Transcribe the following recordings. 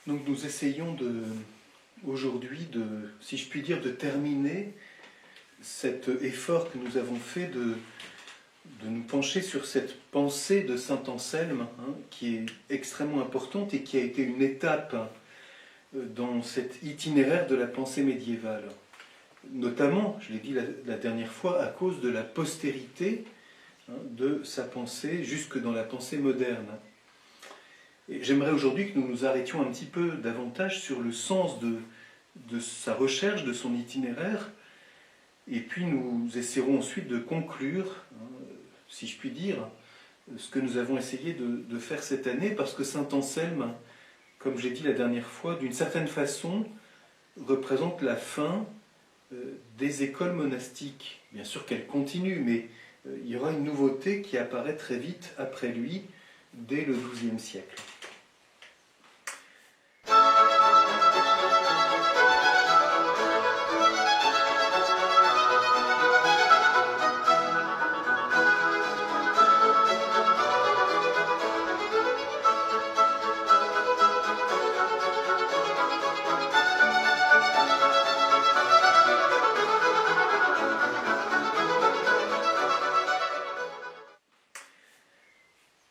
Donc nous essayons aujourd'hui si je puis dire, de terminer cet effort que nous avons fait de nous pencher sur cette pensée de saint Anselme, qui est extrêmement importante et qui a été une étape dans cet itinéraire de la pensée médiévale. Notamment, je l'ai dit la dernière fois, à cause de la postérité de sa pensée jusque dans la pensée moderne. Et j'aimerais aujourd'hui que nous nous arrêtions un petit peu davantage sur le sens de sa recherche, de son itinéraire, et puis nous essaierons ensuite de conclure, si je puis dire, ce que nous avons essayé de faire cette année, parce que saint Anselme, comme j'ai dit la dernière fois, d'une certaine façon, représente la fin des écoles monastiques. Bien sûr qu'elle continue, mais il y aura une nouveauté qui apparaît très vite après lui, dès le XIIe siècle.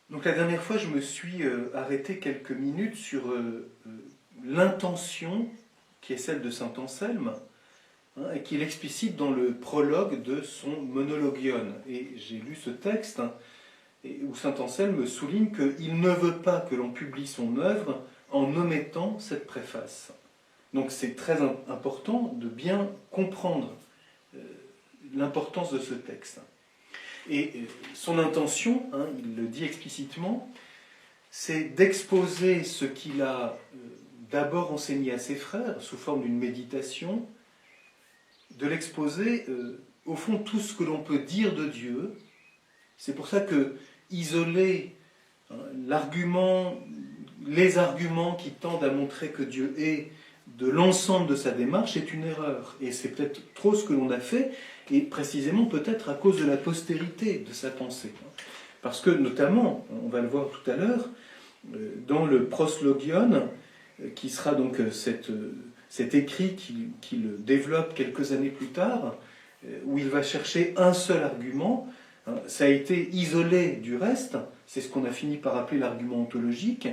Donc la dernière fois, je me suis arrêté quelques minutes sur l'intention qui est celle de saint Anselme, et qu'il explicite dans le prologue de son Monologion. Et j'ai lu ce texte où saint Anselme souligne qu'il ne veut pas que l'on publie son œuvre en omettant cette préface. Donc c'est très important de bien comprendre l'importance de ce texte. Et son intention, il le dit explicitement, c'est d'exposer ce qu'il a d'abord enseigné à ses frères sous forme d'une méditation, de l'exposer, au fond, tout ce que l'on peut dire de Dieu. C'est pour ça que isoler les arguments qui tendent à montrer que Dieu est de l'ensemble de sa démarche est une erreur. Et c'est peut-être trop ce que l'on a fait, et précisément peut-être à cause de la postérité de sa pensée. Parce que notamment, on va le voir tout à l'heure, dans le Proslogion, qui sera donc cet écrit qu'il développe quelques années plus tard, où il va chercher un seul argument, ça a été isolé du reste, c'est ce qu'on a fini par appeler l'argument ontologique,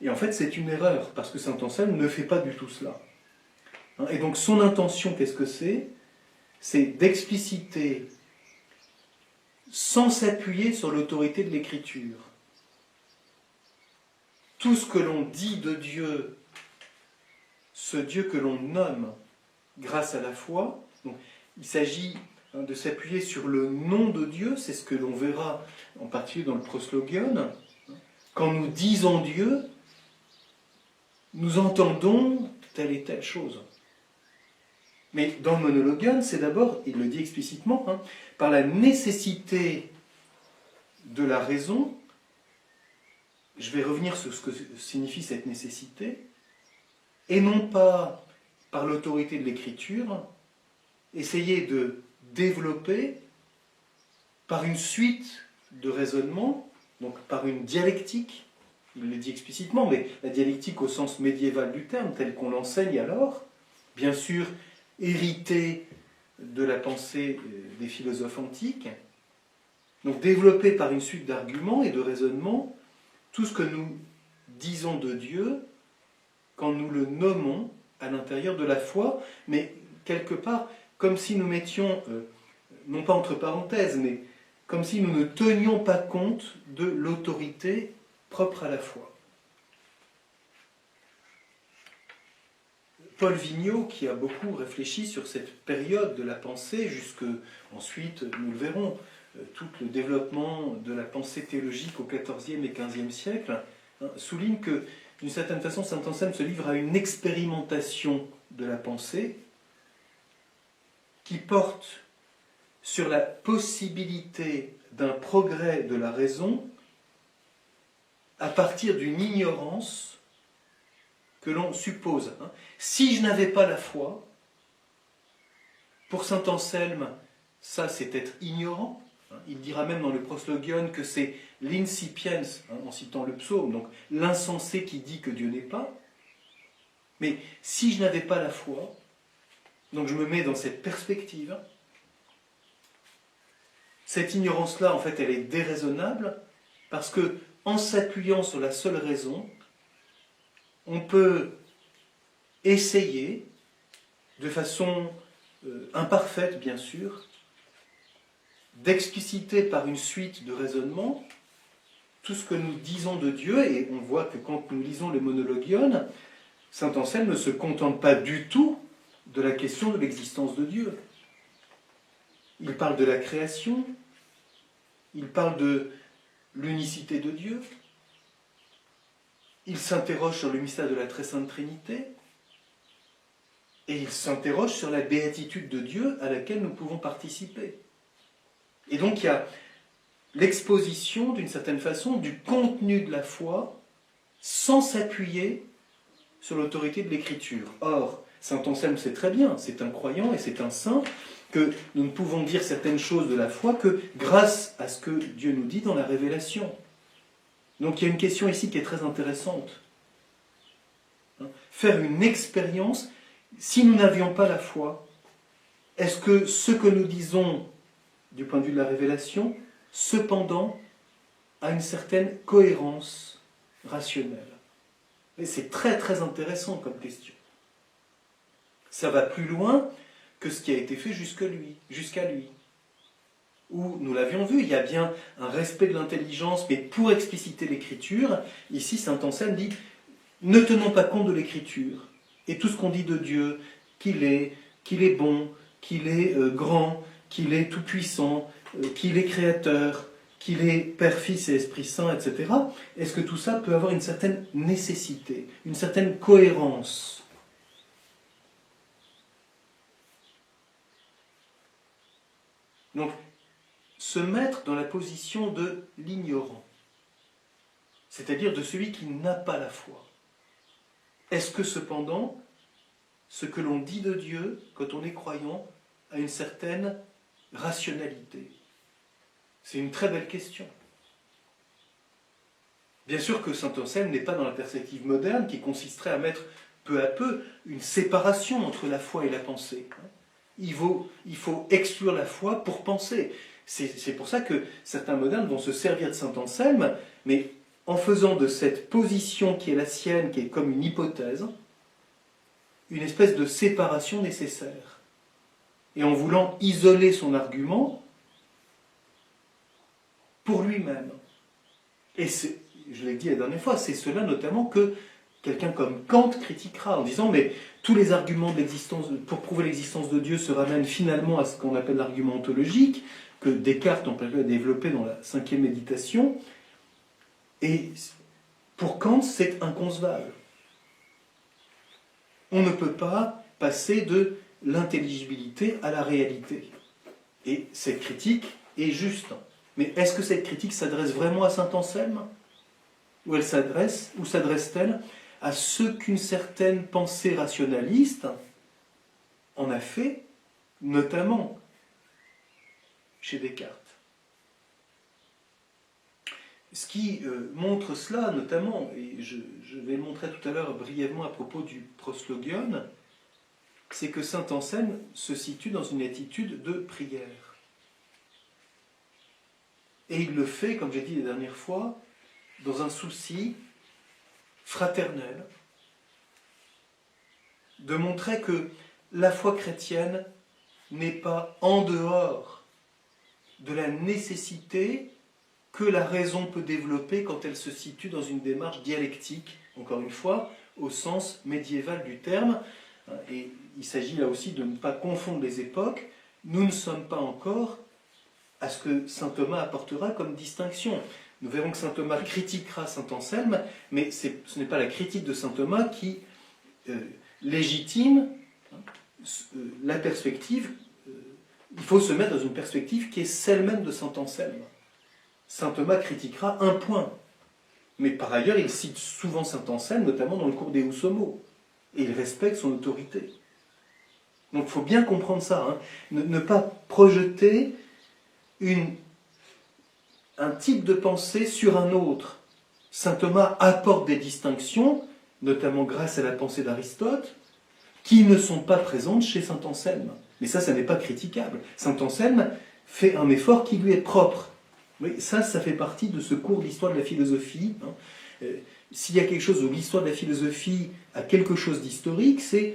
et en fait c'est une erreur, parce que saint Anselme ne fait pas du tout cela. Et donc son intention, qu'est-ce que c'est ? C'est d'expliciter, sans s'appuyer sur l'autorité de l'Écriture, tout ce que l'on dit de Dieu, ce Dieu que l'on nomme grâce à la foi. Donc, il s'agit de s'appuyer sur le nom de Dieu, c'est ce que l'on verra en particulier dans le Proslogion. Quand nous disons Dieu, nous entendons telle et telle chose. Mais dans le Monologion, c'est d'abord, il le dit explicitement, par la nécessité de la raison. Je vais revenir sur ce que signifie cette nécessité, et non pas par l'autorité de l'Écriture, essayer de développer par une suite de raisonnements, donc par une dialectique, il le dit explicitement, mais la dialectique au sens médiéval du terme, tel qu'on l'enseigne alors, bien sûr, hérité de la pensée des philosophes antiques, donc développer par une suite d'arguments et de raisonnements tout ce que nous disons de Dieu quand nous le nommons à l'intérieur de la foi, mais quelque part comme si nous mettions, non pas entre parenthèses, mais comme si nous ne tenions pas compte de l'autorité propre à la foi. Paul Vigneault, qui a beaucoup réfléchi sur cette période de la pensée, jusque ensuite, nous le verrons, tout le développement de la pensée théologique au XIVe et XVe siècle, souligne que, d'une certaine façon, saint Anselme se livre à une expérimentation de la pensée qui porte sur la possibilité d'un progrès de la raison à partir d'une ignorance que l'on suppose. Si je n'avais pas la foi, pour saint Anselme, ça c'est être ignorant. Il dira même dans le Proslogion que c'est l'insipiens, en citant le psaume, donc l'insensé qui dit que Dieu n'est pas. Mais si je n'avais pas la foi, donc je me mets dans cette perspective, cette ignorance-là, en fait, elle est déraisonnable, parce que en s'appuyant sur la seule raison, on peut essayer, de façon imparfaite bien sûr, d'expliciter par une suite de raisonnements tout ce que nous disons de Dieu, et on voit que quand nous lisons le Monologion, saint Anselme ne se contente pas du tout de la question de l'existence de Dieu. Il parle de la création, il parle de l'unicité de Dieu, il s'interroge sur le mystère de la très sainte Trinité, et il s'interroge sur la béatitude de Dieu à laquelle nous pouvons participer. Et donc il y a l'exposition, d'une certaine façon, du contenu de la foi sans s'appuyer sur l'autorité de l'Écriture. Or, saint Anselme sait très bien, c'est un croyant et c'est un saint, que nous ne pouvons dire certaines choses de la foi que grâce à ce que Dieu nous dit dans la Révélation. Donc il y a une question ici qui est très intéressante. Faire une expérience, si nous n'avions pas la foi, est-ce que ce que nous disons du point de vue de la Révélation, cependant, a une certaine cohérence rationnelle? Et c'est très très intéressant comme question. Ça va plus loin que ce qui a été fait jusqu'à lui. Où, nous l'avions vu, il y a bien un respect de l'intelligence, mais pour expliciter l'Écriture, ici saint Anselme dit « Ne tenons pas compte de l'Écriture, et tout ce qu'on dit de Dieu, qu'il est bon, qu'il est grand, qu'il est tout-puissant, qu'il est créateur, qu'il est Père, Fils et Esprit Saint, etc. Est-ce que tout ça peut avoir une certaine nécessité, une certaine cohérence ? Donc, se mettre dans la position de l'ignorant, c'est-à-dire de celui qui n'a pas la foi. Est-ce que cependant, ce que l'on dit de Dieu, quand on est croyant, a une certaine rationalité? C'est une très belle question. Bien sûr que saint Anselme n'est pas dans la perspective moderne qui consisterait à mettre peu à peu une séparation entre la foi et la pensée. Il faut exclure la foi pour penser. C'est pour ça que certains modernes vont se servir de saint Anselme, mais en faisant de cette position qui est la sienne, qui est comme une hypothèse, une espèce de séparation nécessaire. Et en voulant isoler son argument pour lui-même. Et je l'ai dit la dernière fois, c'est cela notamment que quelqu'un comme Kant critiquera en disant mais tous les arguments de l'existence, pour prouver l'existence de Dieu se ramènent finalement à ce qu'on appelle l'argument ontologique, que Descartes en a développé dans la 5e méditation, et pour Kant c'est inconcevable. On ne peut pas passer de l'intelligibilité à la réalité. Et cette critique est juste. Mais est-ce que cette critique s'adresse vraiment à saint Anselme ? Ou s'adresse-t-elle à ce qu'une certaine pensée rationaliste en a fait, notamment chez Descartes. Ce qui montre cela, notamment, et je vais le montrer tout à l'heure brièvement à propos du proslogion, c'est que saint Anselme se situe dans une attitude de prière. Et il le fait, comme j'ai dit la dernière fois, dans un souci fraternel, de montrer que la foi chrétienne n'est pas en dehors de la nécessité que la raison peut développer quand elle se situe dans une démarche dialectique, encore une fois, au sens médiéval du terme. Et il s'agit là aussi de ne pas confondre les époques. Nous ne sommes pas encore à ce que saint Thomas apportera comme distinction. Nous verrons que saint Thomas critiquera saint Anselme, mais ce n'est pas la critique de saint Thomas qui légitime la perspective. Il faut se mettre dans une perspective qui est celle-même de saint Anselme. Saint Thomas critiquera un point, mais par ailleurs il cite souvent saint Anselme, notamment dans le cours Deus Homo, et il respecte son autorité. Donc il faut bien comprendre ça, ne pas projeter un type de pensée sur un autre. Saint Thomas apporte des distinctions, notamment grâce à la pensée d'Aristote, qui ne sont pas présentes chez saint Anselme. Mais ça n'est pas critiquable. Saint Anselme fait un effort qui lui est propre. Oui, ça fait partie de ce cours d'histoire de la philosophie. S'il y a quelque chose où l'histoire de la philosophie a quelque chose d'historique, c'est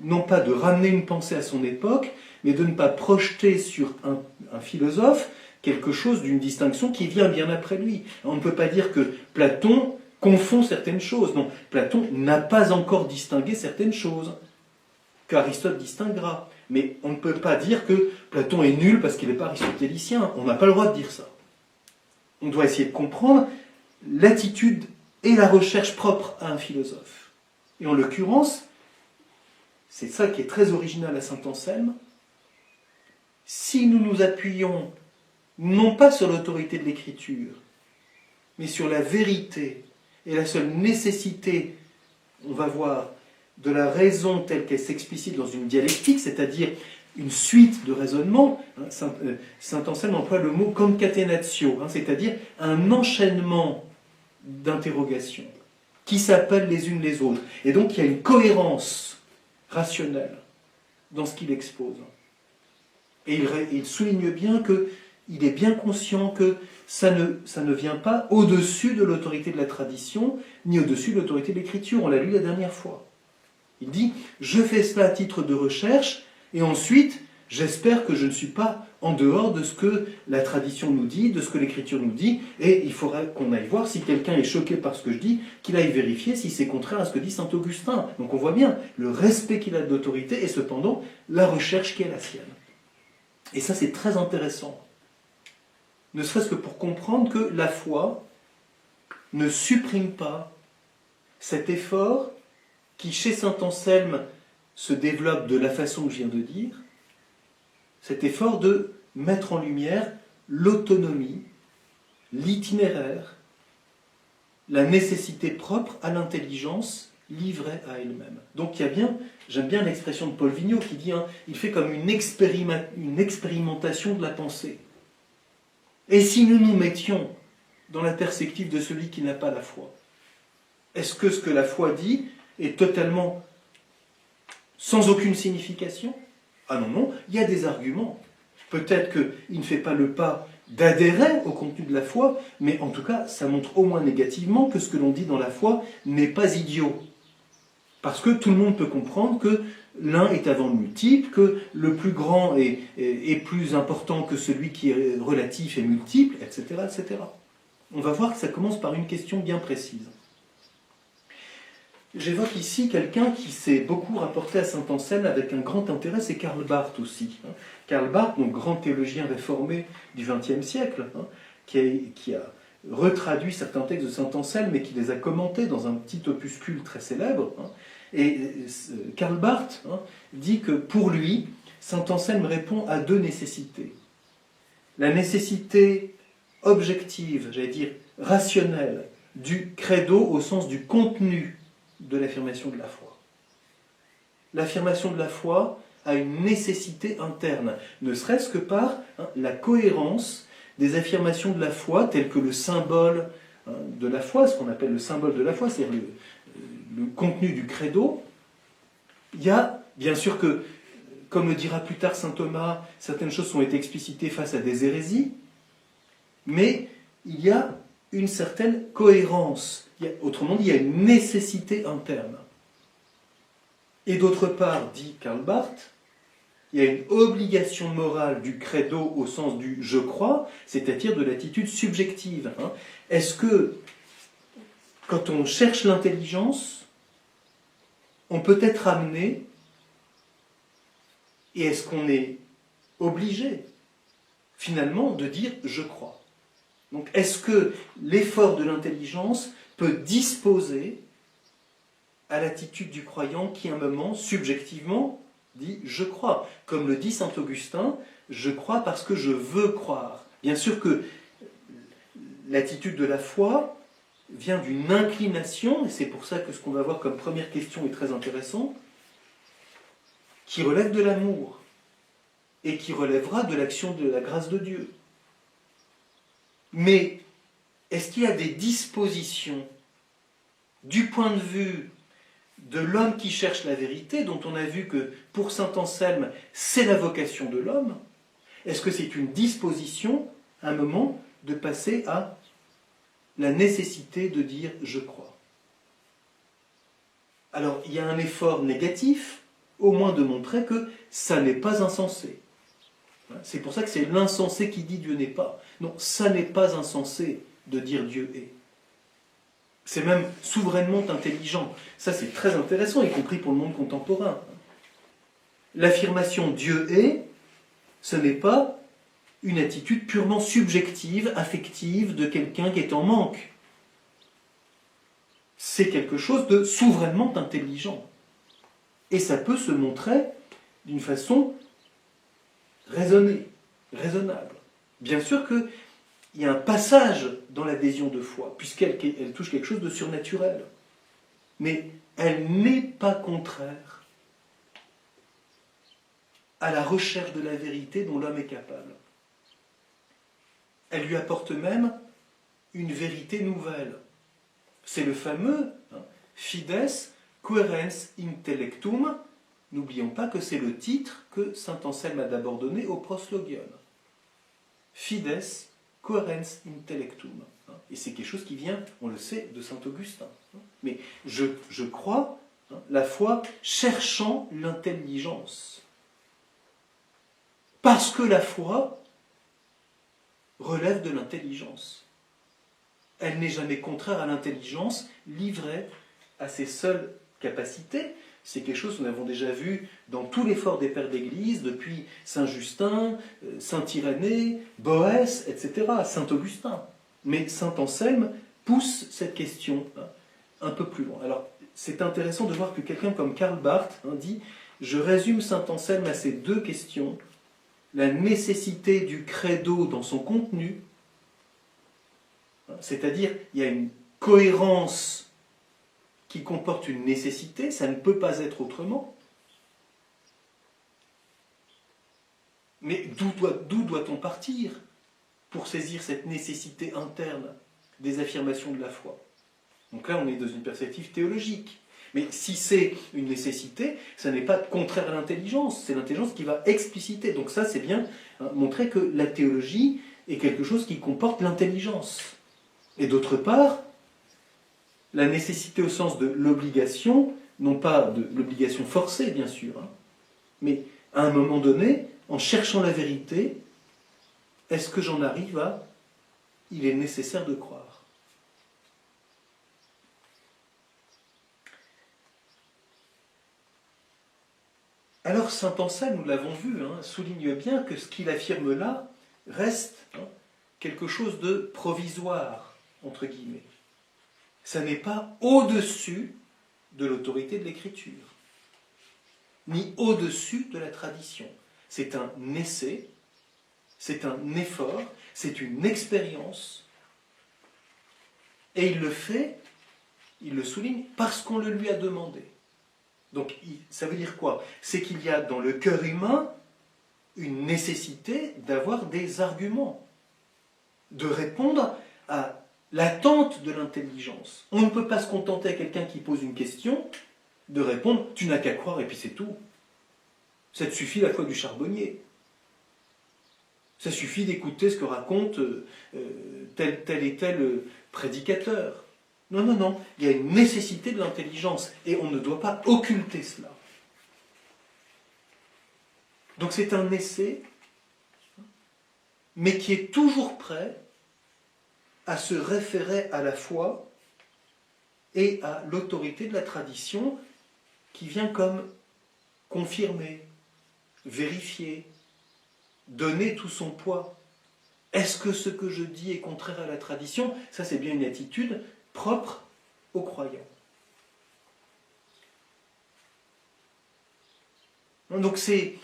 non pas de ramener une pensée à son époque, mais de ne pas projeter sur un philosophe quelque chose d'une distinction qui vient bien après lui. On ne peut pas dire que Platon confond certaines choses. Non, Platon n'a pas encore distingué certaines choses, qu'Aristote distinguera. Mais on ne peut pas dire que Platon est nul parce qu'il n'est pas aristotélicien. On n'a pas le droit de dire ça. On doit essayer de comprendre l'attitude et la recherche propre à un philosophe. Et en l'occurrence, c'est ça qui est très original à saint Anselme, si nous nous appuyons non pas sur l'autorité de l'écriture, mais sur la vérité et la seule nécessité, on va voir, de la raison telle qu'elle s'explicite dans une dialectique, c'est-à-dire une suite de raisonnements, saint Anselme emploie le mot concatenatio, c'est-à-dire un enchaînement d'interrogations qui s'appellent les unes les autres. Et donc il y a une cohérence rationnelle dans ce qu'il expose. Et il souligne bien qu'il est bien conscient que ça ne vient pas au-dessus de l'autorité de la tradition, ni au-dessus de l'autorité de l'écriture. On l'a lu la dernière fois. Il dit « Je fais cela à titre de recherche, et ensuite, j'espère que je ne suis pas en dehors de ce que la tradition nous dit, de ce que l'écriture nous dit, et il faudra qu'on aille voir si quelqu'un est choqué par ce que je dis, qu'il aille vérifier si c'est contraire à ce que dit saint Augustin. » Donc on voit bien le respect qu'il a de l'autorité, et cependant la recherche qui est la sienne. Et ça, c'est très intéressant. Ne serait-ce que pour comprendre que la foi ne supprime pas cet effort qui, chez saint Anselme, se développe de la façon que je viens de dire, cet effort de mettre en lumière l'autonomie, l'itinéraire, la nécessité propre à l'intelligence livrée à elle-même. Donc il y a bien, j'aime bien l'expression de Paul Vigneault qui dit, il fait comme une expérimentation de la pensée. Et si nous nous mettions dans la perspective de celui qui n'a pas la foi, est-ce que ce que la foi dit est totalement sans aucune signification? Ah non, non, il y a des arguments. Peut-être qu'il ne fait pas le pas d'adhérer au contenu de la foi, mais en tout cas, ça montre au moins négativement que ce que l'on dit dans la foi n'est pas idiot. Parce que tout le monde peut comprendre que l'un est avant le multiple, que le plus grand est plus important que celui qui est relatif et multiple, etc., etc. On va voir que ça commence par une question bien précise. J'évoque ici quelqu'un qui s'est beaucoup rapporté à saint Anselme avec un grand intérêt, c'est Karl Barth aussi. Karl Barth, donc grand théologien réformé du XXe siècle, qui a retraduit certains textes de saint Anselme et qui les a commentés dans un petit opuscule très célèbre. Et Karl Barth dit que pour lui, saint Anselme répond à deux nécessités. La nécessité objective, j'allais dire rationnelle, du credo au sens du contenu de l'affirmation de la foi. L'affirmation de la foi a une nécessité interne, ne serait-ce que par la cohérence des affirmations de la foi, telles que le symbole de la foi, ce qu'on appelle le symbole de la foi, c'est-à-dire le contenu du credo. Il y a, bien sûr que, comme le dira plus tard saint Thomas, certaines choses ont été explicitées face à des hérésies, mais il y a une certaine cohérence. Autrement dit, il y a une nécessité interne. Et d'autre part, dit Karl Barth, il y a une obligation morale du credo au sens du « je crois », c'est-à-dire de l'attitude subjective. Est-ce que, quand on cherche l'intelligence, on peut être amené, et est-ce qu'on est obligé, finalement, de dire « je crois ». Donc, est-ce que l'effort de l'intelligence peut disposer à l'attitude du croyant qui, à un moment, subjectivement, dit « je crois ». Comme le dit saint Augustin, « je crois parce que je veux croire ». Bien sûr que l'attitude de la foi vient d'une inclination, et c'est pour ça que ce qu'on va voir comme première question est très intéressant, qui relève de l'amour, et qui relèvera de l'action de la grâce de Dieu. Mais est-ce qu'il y a des dispositions du point de vue de l'homme qui cherche la vérité, dont on a vu que pour saint Anselme, c'est la vocation de l'homme, est-ce que c'est une disposition, à un moment, de passer à la nécessité de dire « je crois ». Alors, il y a un effort négatif, au moins de montrer que ça n'est pas insensé. C'est pour ça que c'est l'insensé qui dit Dieu n'est pas. Non, ça n'est pas insensé de dire Dieu est. C'est même souverainement intelligent. Ça, c'est très intéressant, y compris pour le monde contemporain. L'affirmation Dieu est, ce n'est pas une attitude purement subjective, affective de quelqu'un qui est en manque. C'est quelque chose de souverainement intelligent. Et ça peut se montrer d'une façon raisonnée, raisonnable. Bien sûr qu'il y a un passage dans l'adhésion de foi, puisqu'elle touche quelque chose de surnaturel. Mais elle n'est pas contraire à la recherche de la vérité dont l'homme est capable. Elle lui apporte même une vérité nouvelle. C'est le fameux Fides Quaerens Intellectum. N'oublions pas que c'est le titre que saint Anselme a d'abord donné au proslogion. Fides Quaerens Intellectum. Et c'est quelque chose qui vient, on le sait, de saint Augustin. Mais je crois, la foi cherchant l'intelligence. Parce que la foi relève de l'intelligence. Elle n'est jamais contraire à l'intelligence, livrée à ses seules capacités. C'est quelque chose que nous avons déjà vu dans tout l'effort des pères d'Église, depuis saint Justin, saint Irénée, Boès, etc., saint Augustin. Mais saint Anselme pousse cette question un peu plus loin. Alors, c'est intéressant de voir que quelqu'un comme Karl Barth dit « Je résume saint Anselme à ces deux questions, la nécessité du credo dans son contenu, c'est-à-dire il y a une cohérence qui comporte une nécessité, ça ne peut pas être autrement. Mais d'où doit-on partir pour saisir cette nécessité interne des affirmations de la foi? Donc là, on est dans une perspective théologique. Mais si c'est une nécessité, ça n'est pas contraire à l'intelligence, c'est l'intelligence qui va expliciter. Donc ça, c'est bien montrer que la théologie est quelque chose qui comporte l'intelligence. Et d'autre part, la nécessité au sens de l'obligation, non pas de l'obligation forcée, bien sûr, mais à un moment donné, en cherchant la vérité, est-ce que j'en arrive à « il est nécessaire de croire ». Alors saint Anselme, nous l'avons vu, souligne bien que ce qu'il affirme là reste quelque chose de provisoire, entre guillemets. Ça n'est pas au-dessus de l'autorité de l'Écriture, ni au-dessus de la tradition. C'est un essai, c'est un effort, c'est une expérience, et il le fait, il le souligne, parce qu'on le lui a demandé. Donc, ça veut dire quoi? C'est qu'il y a dans le cœur humain une nécessité d'avoir des arguments, de répondre à l'attente de l'intelligence. On ne peut pas se contenter à quelqu'un qui pose une question de répondre « tu n'as qu'à croire et puis c'est tout ». Ça te suffit la foi du charbonnier. Ça suffit d'écouter ce que raconte tel et tel prédicateur. Non, non, non, il y a une nécessité de l'intelligence et on ne doit pas occulter cela. Donc c'est un essai, mais qui est toujours prêt à se référer à la foi et à l'autorité de la tradition qui vient comme confirmer, vérifier, donner tout son poids. Est-ce que ce que je dis est contraire à la tradition? Ça, c'est bien une attitude propre aux croyants. Donc c'est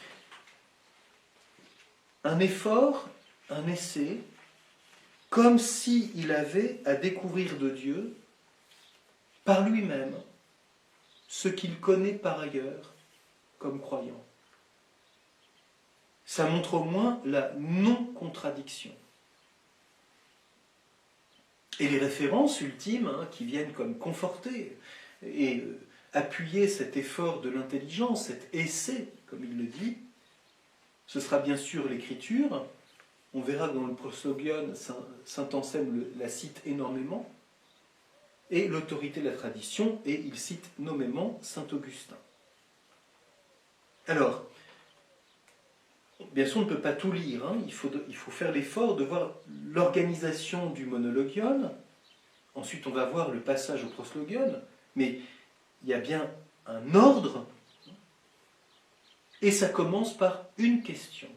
un effort, un essai, comme s'il avait à découvrir de Dieu, par lui-même, ce qu'il connaît par ailleurs comme croyant. Ça montre au moins la non-contradiction. Et les références ultimes qui viennent comme conforter et appuyer cet effort de l'intelligence, cet essai, comme il le dit, ce sera bien sûr l'Écriture. On verra dans le proslogion, saint Anselme la cite énormément, et l'autorité de la tradition, et il cite nommément saint Augustin. Alors, bien sûr, on ne peut pas tout lire, il faut faire l'effort de voir l'organisation du monologion. Ensuite, on va voir le passage au proslogion, mais il y a bien un ordre, et ça commence par une question.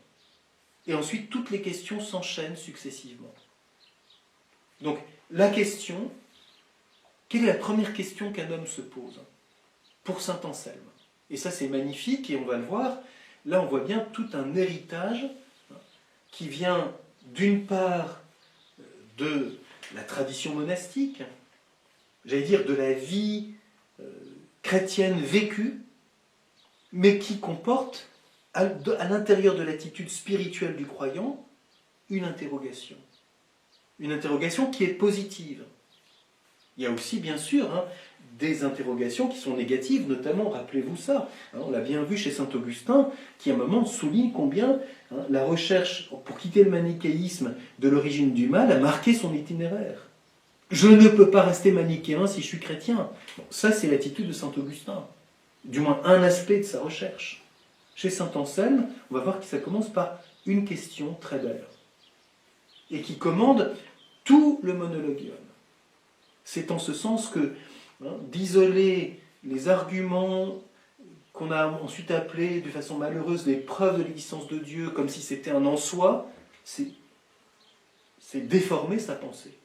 Et ensuite, toutes les questions s'enchaînent successivement. Donc, la question, quelle est la première question qu'un homme se pose pour saint Anselme? Et ça, c'est magnifique, et on va le voir. Là, on voit bien tout un héritage qui vient d'une part de la tradition monastique, j'allais dire de la vie chrétienne vécue, mais qui comporte à l'intérieur de l'attitude spirituelle du croyant une interrogation. Une interrogation qui est positive. Il y a aussi, bien sûr, des interrogations qui sont négatives, notamment, rappelez-vous ça, on l'a bien vu chez saint Augustin, qui à un moment souligne combien la recherche pour quitter le manichéisme de l'origine du mal a marqué son itinéraire. Je ne peux pas rester manichéen si je suis chrétien. Bon, ça, c'est l'attitude de saint Augustin. Du moins, un aspect de sa recherche. Chez saint Anselme, on va voir que ça commence par une question très belle, et qui commande tout le monologion. C'est en ce sens que d'isoler les arguments qu'on a ensuite appelés de façon malheureuse les preuves de l'existence de Dieu, comme si c'était un en soi, c'est déformer sa pensée.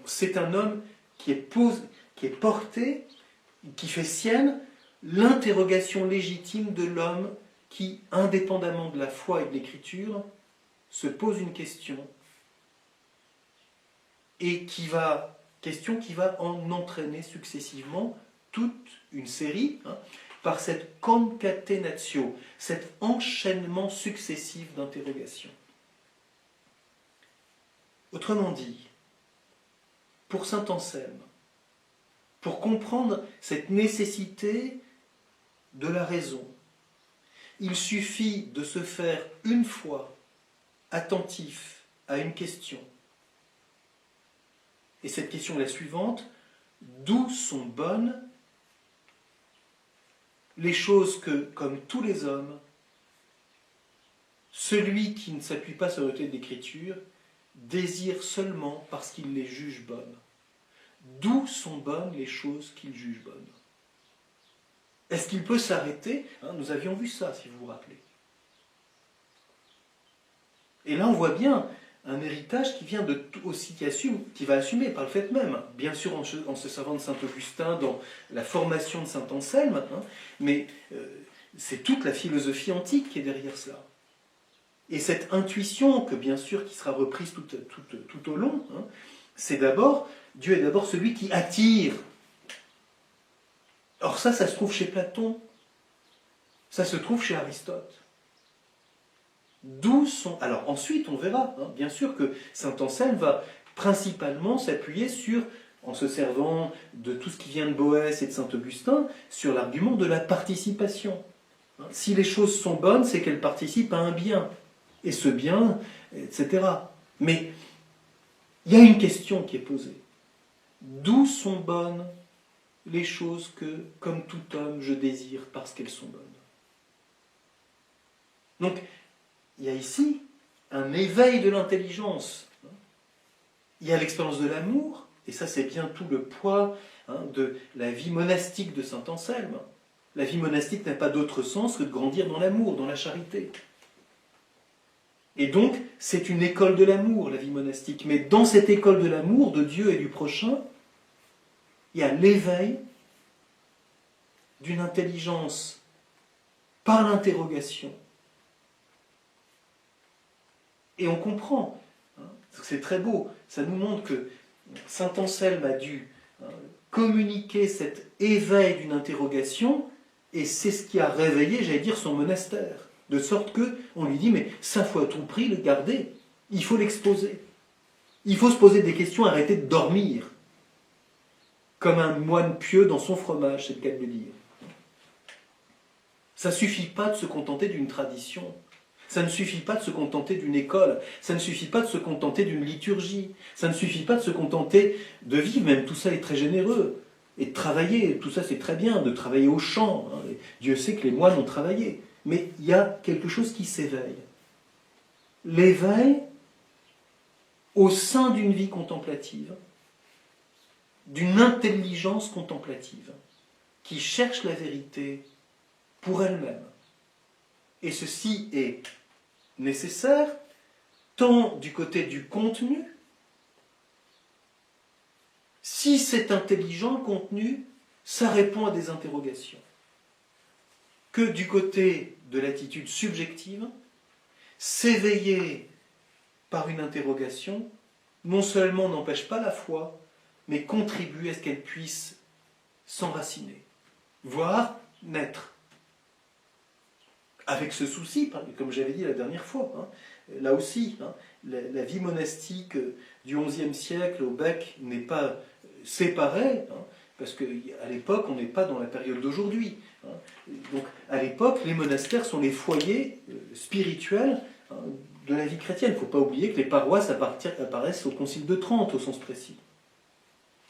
C'est un homme qui est porté, qui fait sienne l'interrogation légitime de l'homme qui, indépendamment de la foi et de l'écriture, se pose une question et question qui va en entraîner successivement toute une série, par cette concatenatio, cet enchaînement successif d'interrogations. Autrement dit, pour saint Anselme, pour comprendre cette nécessité de la raison, il suffit de se faire une fois attentif à une question. Et cette question est la suivante: d'où sont bonnes les choses que, comme tous les hommes, celui qui ne s'appuie pas sur l'autorité d'Écriture désire seulement parce qu'il les juge bonnes? D'où sont bonnes les choses qu'il juge bonnes? Est-ce qu'il peut s'arrêter? Nous avions vu ça, si vous vous rappelez. Et là, on voit bien un héritage qui vient qui va assumer par le fait même, bien sûr en se servant de saint Augustin dans la formation de saint Anselme, mais c'est toute la philosophie antique qui est derrière cela. Et cette intuition, que bien sûr qui sera reprise tout au long, c'est d'abord, Dieu est d'abord celui qui attire. Or ça se trouve chez Platon, ça se trouve chez Aristote. D'où sont... Alors ensuite, on verra, bien sûr que saint Anselme va principalement s'appuyer en se servant de tout ce qui vient de Boès et de saint Augustin, sur l'argument de la participation. Si les choses sont bonnes, c'est qu'elles participent à un bien. Et ce bien, etc. Mais il y a une question qui est posée. D'où sont bonnes les choses que, comme tout homme, je désire parce qu'elles sont bonnes? Donc, il y a ici un éveil de l'intelligence. Il y a l'expérience de l'amour, et ça c'est bien tout le poids de la vie monastique de saint Anselme. La vie monastique n'a pas d'autre sens que de grandir dans l'amour, dans la charité. Et donc, c'est une école de l'amour, la vie monastique. Mais dans cette école de l'amour, de Dieu et du prochain, il y a l'éveil d'une intelligence par l'interrogation. Et on comprend, c'est très beau, ça nous montre que saint Anselme a dû communiquer cet éveil d'une interrogation, et c'est ce qui a réveillé, j'allais dire, son monastère. De sorte qu'on lui dit, mais ça faut à tout prix le garder, il faut l'exposer. Il faut se poser des questions, arrêter de dormir, comme un moine pieux dans son fromage, c'est le cas de le dire. Ça ne suffit pas de se contenter d'une tradition. Ça ne suffit pas de se contenter d'une école. Ça ne suffit pas de se contenter d'une liturgie. Ça ne suffit pas de se contenter de vivre, même tout ça est très généreux. Et de travailler, tout ça c'est très bien, de travailler au champ. Dieu sait que les moines ont travaillé. Mais il y a quelque chose qui s'éveille. L'éveil au sein d'une vie contemplative, d'une intelligence contemplative, qui cherche la vérité pour elle-même. Et ceci est nécessaire, tant du côté du contenu, si c'est intelligent le contenu, ça répond à des interrogations, que du côté de l'attitude subjective, s'éveiller par une interrogation, non seulement n'empêche pas la foi, mais contribue à ce qu'elle puisse s'enraciner, voire naître. Avec ce souci, comme j'avais dit la dernière fois, là aussi, la vie monastique du XIe siècle au Bec n'est pas séparée, parce qu'à l'époque, on n'est pas dans la période d'aujourd'hui. Donc, à l'époque, les monastères sont les foyers spirituels de la vie chrétienne. Il ne faut pas oublier que les paroisses apparaissent au Concile de Trente, au sens précis.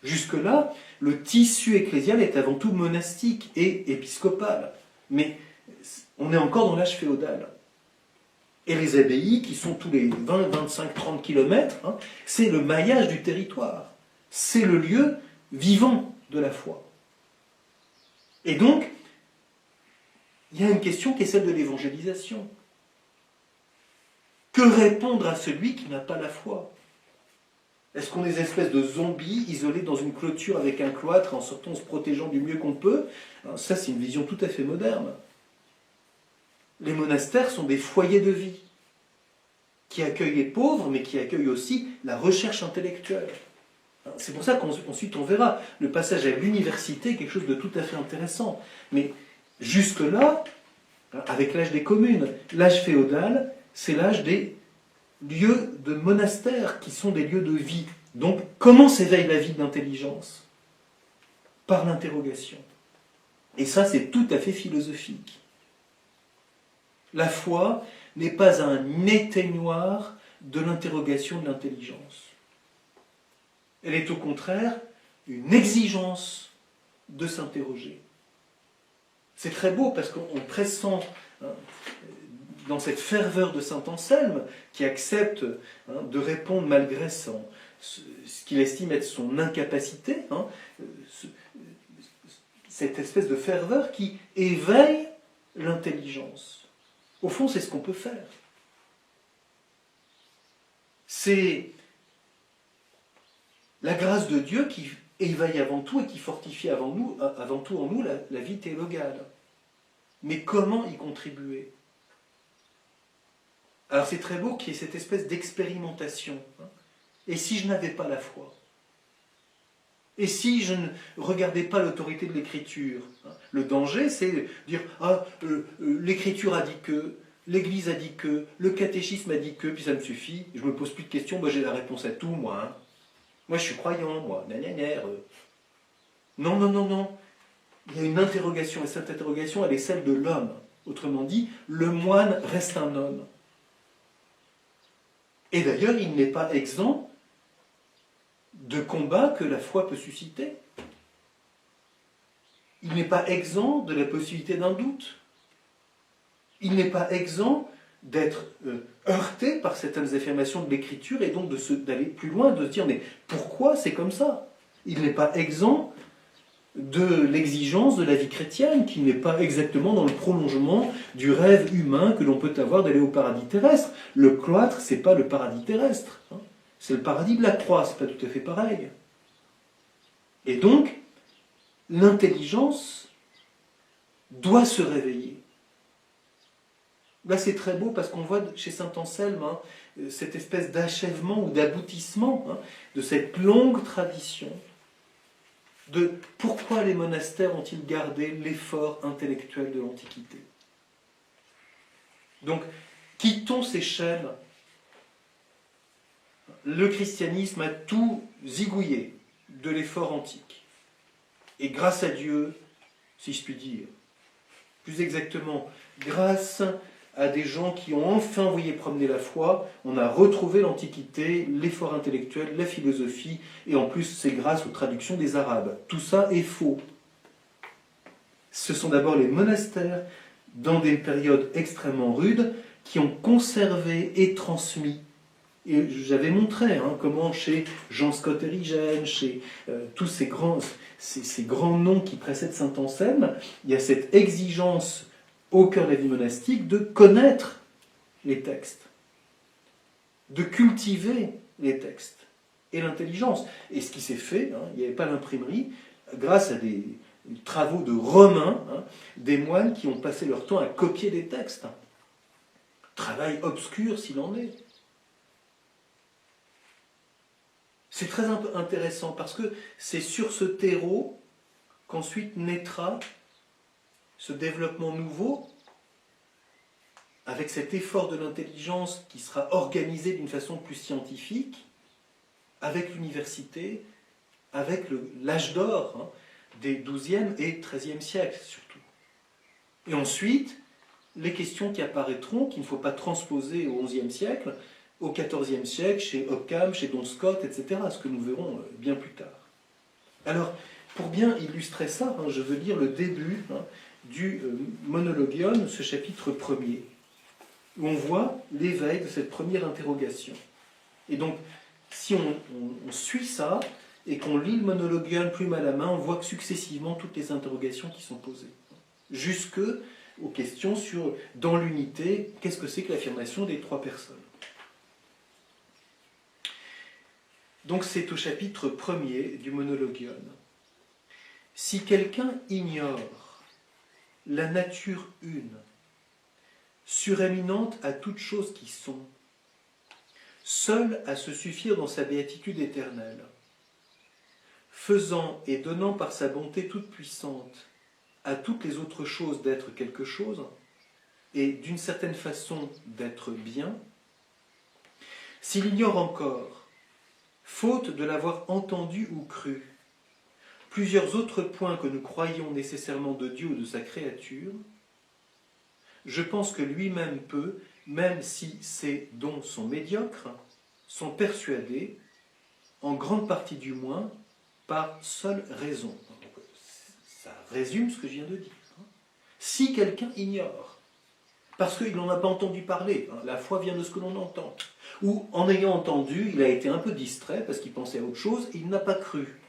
Jusque-là, le tissu ecclésial est avant tout monastique et épiscopal. Mais on est encore dans l'âge féodal. Et les abbayes, qui sont tous les 20, 25, 30 kilomètres, c'est le maillage du territoire. C'est le lieu vivant de la foi. Et donc, il y a une question qui est celle de l'évangélisation. Que répondre à celui qui n'a pas la foi? Est-ce qu'on est des espèces de zombies isolés dans une clôture avec un cloître en sortant, en se protégeant du mieux qu'on peut? Alors ça, c'est une vision tout à fait moderne. Les monastères sont des foyers de vie qui accueillent les pauvres, mais qui accueillent aussi la recherche intellectuelle. C'est pour ça qu'ensuite on verra le passage à l'université, quelque chose de tout à fait intéressant. Mais jusque-là, avec l'âge des communes, l'âge féodal, c'est l'âge des lieux de monastères qui sont des lieux de vie. Donc, comment s'éveille la vie de l'intelligence? Par l'interrogation. Et ça, c'est tout à fait philosophique. La foi n'est pas un éteignoir de l'interrogation de l'intelligence. Elle est au contraire une exigence de s'interroger. C'est très beau parce qu'on pressent dans cette ferveur de saint Anselme, qui accepte de répondre malgré ce qu'il estime être son incapacité, cette espèce de ferveur qui éveille l'intelligence. Au fond, c'est ce qu'on peut faire. C'est la grâce de Dieu qui éveille avant tout et qui fortifie avant tout en nous la vie théologale. Mais comment y contribuer? Alors c'est très beau qu'il y ait cette espèce d'expérimentation. Et si je n'avais pas la foi? Et si je ne regardais pas l'autorité de l'Écriture? Le danger, c'est de dire l'Écriture a dit que, l'Église a dit que, le catéchisme a dit que, puis ça me suffit, je ne me pose plus de questions, moi j'ai la réponse à tout, moi. Moi je suis croyant, moi. Non, non, non, non. Il y a une interrogation, et cette interrogation, elle est celle de l'homme. Autrement dit, le moine reste un homme. Et d'ailleurs, il n'est pas exempt de combats que la foi peut susciter. Il n'est pas exempt de la possibilité d'un doute. Il n'est pas exempt d'être heurté par certaines affirmations de l'Écriture et donc d'aller plus loin, de se dire mais pourquoi c'est comme ça? Il n'est pas exempt de l'exigence de la vie chrétienne, qui n'est pas exactement dans le prolongement du rêve humain que l'on peut avoir d'aller au paradis terrestre. Le cloître, c'est pas le paradis terrestre. C'est le paradis de la croix, c'est pas tout à fait pareil. Et donc, l'intelligence doit se réveiller. Là, c'est très beau parce qu'on voit chez saint Anselme cette espèce d'achèvement ou d'aboutissement de cette longue tradition de pourquoi les monastères ont-ils gardé l'effort intellectuel de l'Antiquité. Donc, quittons ces chaînes le christianisme a tout zigouillé de l'effort antique. Et grâce à Dieu, si je puis dire, plus exactement, grâce à des gens qui ont enfin envoyé promener la foi, on a retrouvé l'Antiquité, l'effort intellectuel, la philosophie, et en plus c'est grâce aux traductions des Arabes. Tout ça est faux. Ce sont d'abord les monastères, dans des périodes extrêmement rudes, qui ont conservé et transmis. Et j'avais montré comment chez Jean Scott Erigen, chez tous ces grands noms qui précèdent saint Anselme, il y a cette exigence au cœur de la vie monastique de connaître les textes, de cultiver les textes et l'intelligence. Et ce qui s'est fait, il n'y avait pas l'imprimerie, grâce à des travaux de Romains, des moines qui ont passé leur temps à copier des textes. Travail obscur s'il en est. C'est très intéressant parce que c'est sur ce terreau qu'ensuite naîtra ce développement nouveau, avec cet effort de l'intelligence qui sera organisé d'une façon plus scientifique, avec l'université, avec l'âge d'or des XIIe et XIIIe siècles surtout. Et ensuite, les questions qui apparaîtront, qu'il ne faut pas transposer au XIe siècle, au XIVe siècle, chez Occam, chez Don Scott, etc., ce que nous verrons bien plus tard. Alors, pour bien illustrer ça, je veux lire le début du Monologion, ce chapitre premier, où on voit l'éveil de cette première interrogation. Et donc, si on suit ça, et qu'on lit le Monologion plume à la main, on voit que successivement toutes les interrogations qui sont posées. Jusque aux questions sur, dans l'unité, qu'est-ce que c'est que l'affirmation des trois personnes. Donc c'est au chapitre 1er du Monologion. Si quelqu'un ignore la nature une, suréminente à toutes choses qui sont, seule à se suffire dans sa béatitude éternelle, faisant et donnant par sa bonté toute puissante à toutes les autres choses d'être quelque chose, et d'une certaine façon d'être bien, s'il ignore encore, faute de l'avoir entendu ou cru, plusieurs autres points que nous croyons nécessairement de Dieu ou de sa créature, je pense que lui-même peut, même si ces dons sont médiocres, sont persuadés, en grande partie du moins, par seule raison. Ça résume ce que je viens de dire. Si quelqu'un ignore, parce qu'il n'en a pas entendu parler, la foi vient de ce que l'on entend, ou en ayant entendu, il a été un peu distrait parce qu'il pensait à autre chose et il n'a pas cru.